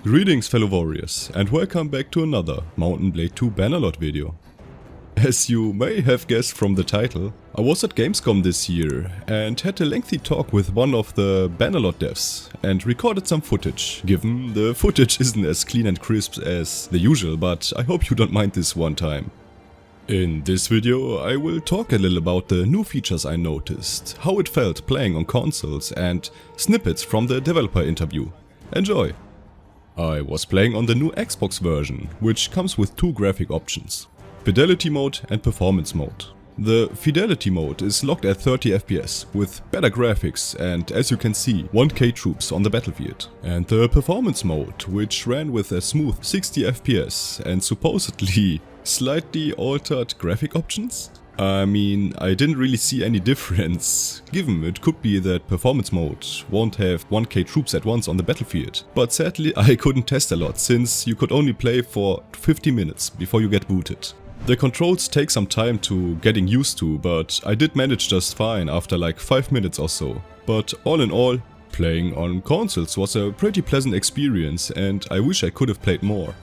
Greetings fellow warriors, and welcome back to another Mountain Blade 2 Bannerlord video. As you may have guessed from the title, I was at Gamescom this year and had a lengthy talk with one of the Bannerlord devs and recorded some footage, given the footage isn't as clean and crisp as the usual, but I hope you don't mind this one time. In this video I will talk a little about the new features I noticed, how it felt playing on consoles and snippets from the developer interview. Enjoy! I was playing on the new Xbox version, which comes with two graphic options: Fidelity mode and Performance mode. The Fidelity mode is locked at 30 FPS with better graphics and, as you can see, 1K troops on the battlefield. And the Performance mode, which ran with a smooth 60 FPS and supposedly slightly altered graphic options? I mean, I didn't really see any difference, given it could be that Performance mode won't have 1K troops at once on the battlefield. But sadly I couldn't test a lot, since you could only play for 50 minutes before you get booted. The controls take some time to getting used to, but I did manage just fine after like 5 minutes or so. But all in all, playing on consoles was a pretty pleasant experience and I wish I could have played more.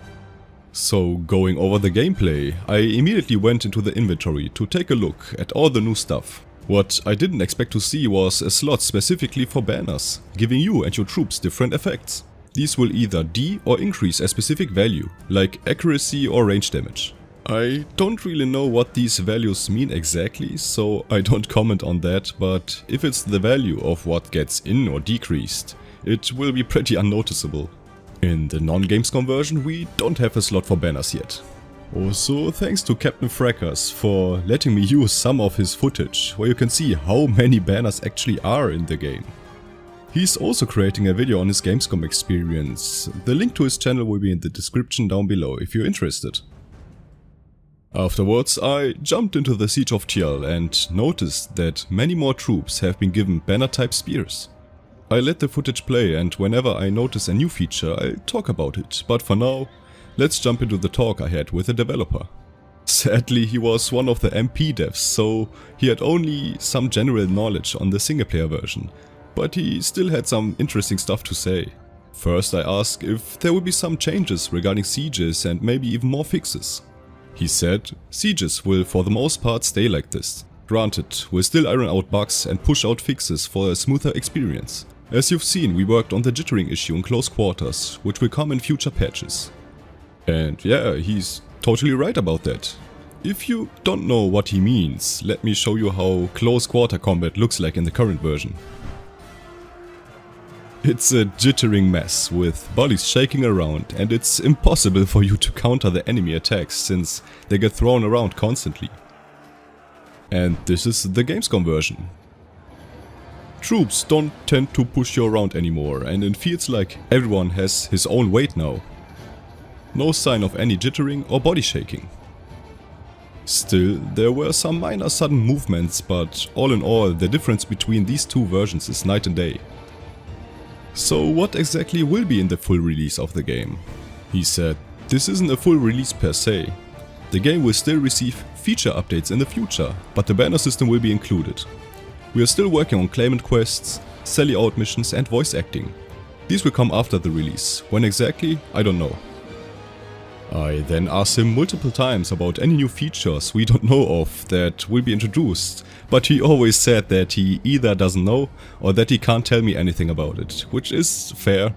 So, going over the gameplay, I immediately went into the inventory to take a look at all the new stuff. What I didn't expect to see was a slot specifically for banners, giving you and your troops different effects. These will either or increase a specific value, like accuracy or range damage. I don't really know what these values mean exactly, so I don't comment on that, but if it's the value of what gets in or decreased, it will be pretty unnoticeable. In the non-Gamescom version we don't have a slot for banners yet. Also thanks to Captain Frackers for letting me use some of his footage, where you can see how many banners actually are in the game. He's also creating a video on his Gamescom experience. The link to his channel will be in the description down below if you're interested. Afterwards I jumped into the Siege of Tyr and noticed that many more troops have been given banner type spears. I let the footage play and whenever I notice a new feature I'll talk about it, but for now, let's jump into the talk I had with the developer. Sadly he was one of the MP devs, so he had only some general knowledge on the single player version, but he still had some interesting stuff to say. First I asked if there would be some changes regarding sieges and maybe even more fixes. He said sieges will for the most part stay like this. Granted, we'll still iron out bugs and push out fixes for a smoother experience. As you've seen, we worked on the jittering issue in close quarters, which will come in future patches. And yeah, he's totally right about that. If you don't know what he means, let me show you how close quarter combat looks like in the current version. It's a jittering mess with bodies shaking around, and it's impossible for you to counter the enemy attacks since they get thrown around constantly. And this is the Gamescom version. Troops don't tend to push you around anymore, and it feels like everyone has his own weight now. No sign of any jittering or body shaking. Still, there were some minor sudden movements, but all in all the difference between these two versions is night and day. So what exactly will be in the full release of the game? He said, this isn't a full release per se. The game will still receive feature updates in the future, but the banner system will be included. We are still working on claimant quests, sally out missions and voice acting. These will come after the release. When exactly, I don't know. I then asked him multiple times about any new features we don't know of that will be introduced, but he always said that he either doesn't know or that he can't tell me anything about it, which is fair.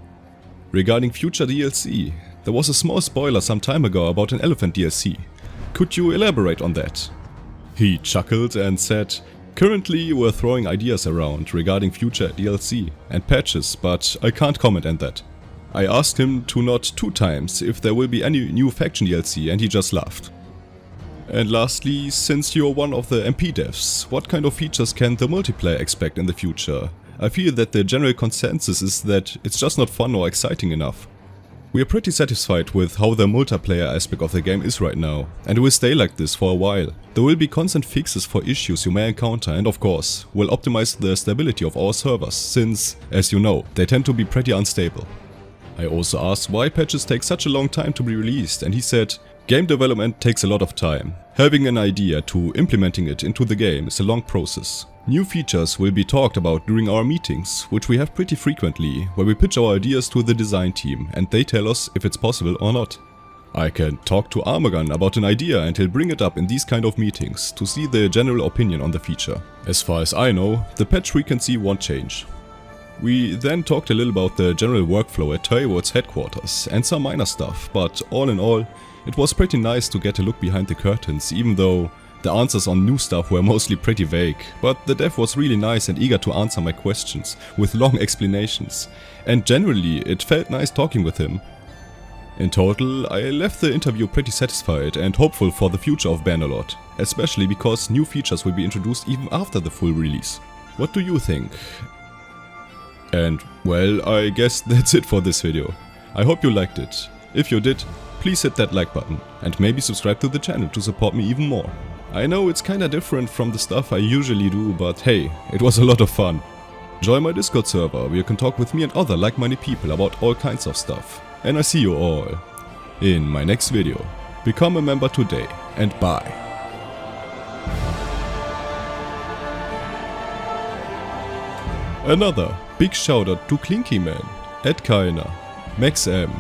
Regarding future DLC, there was a small spoiler some time ago about an elephant DLC. Could you elaborate on that? He chuckled and said, currently we're throwing ideas around regarding future DLC and patches, but I can't comment on that. I asked him to nod 2 times if there will be any new faction DLC and he just laughed. And lastly, since you're one of the MP devs, what kind of features can the multiplayer expect in the future? I feel that the general consensus is that it's just not fun or exciting enough. We are pretty satisfied with how the multiplayer aspect of the game is right now, and it will stay like this for a while. There will be constant fixes for issues you may encounter and of course, will optimize the stability of our servers, since, as you know, they tend to be pretty unstable. I also asked why patches take such a long time to be released, and he said, game development takes a lot of time. Having an idea to implementing it into the game is a long process. New features will be talked about during our meetings, which we have pretty frequently, where we pitch our ideas to the design team and they tell us if it's possible or not. I can talk to Armagan about an idea and he'll bring it up in these kind of meetings to see the general opinion on the feature. As far as I know, the patch frequency won't change. We then talked a little about the general workflow at Toywood's headquarters and some minor stuff, but all in all, it was pretty nice to get a look behind the curtains, even though the answers on new stuff were mostly pretty vague, but the dev was really nice and eager to answer my questions with long explanations, and generally it felt nice talking with him. In total, I left the interview pretty satisfied and hopeful for the future of Bannerlord, especially because new features will be introduced even after the full release. What do you think? And well, I guess that's it for this video. I hope you liked it. If you did, please hit that like button and maybe subscribe to the channel to support me even more. I know it's kinda different from the stuff I usually do, but hey, it was a lot of fun. Join my Discord server where you can talk with me and other like-minded people about all kinds of stuff. And I see you all in my next video. Become a member today and bye. Another big shout out to Clinky Man, Ed Kainer, Max M,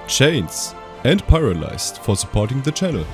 Chains and Paralyzed for supporting the channel.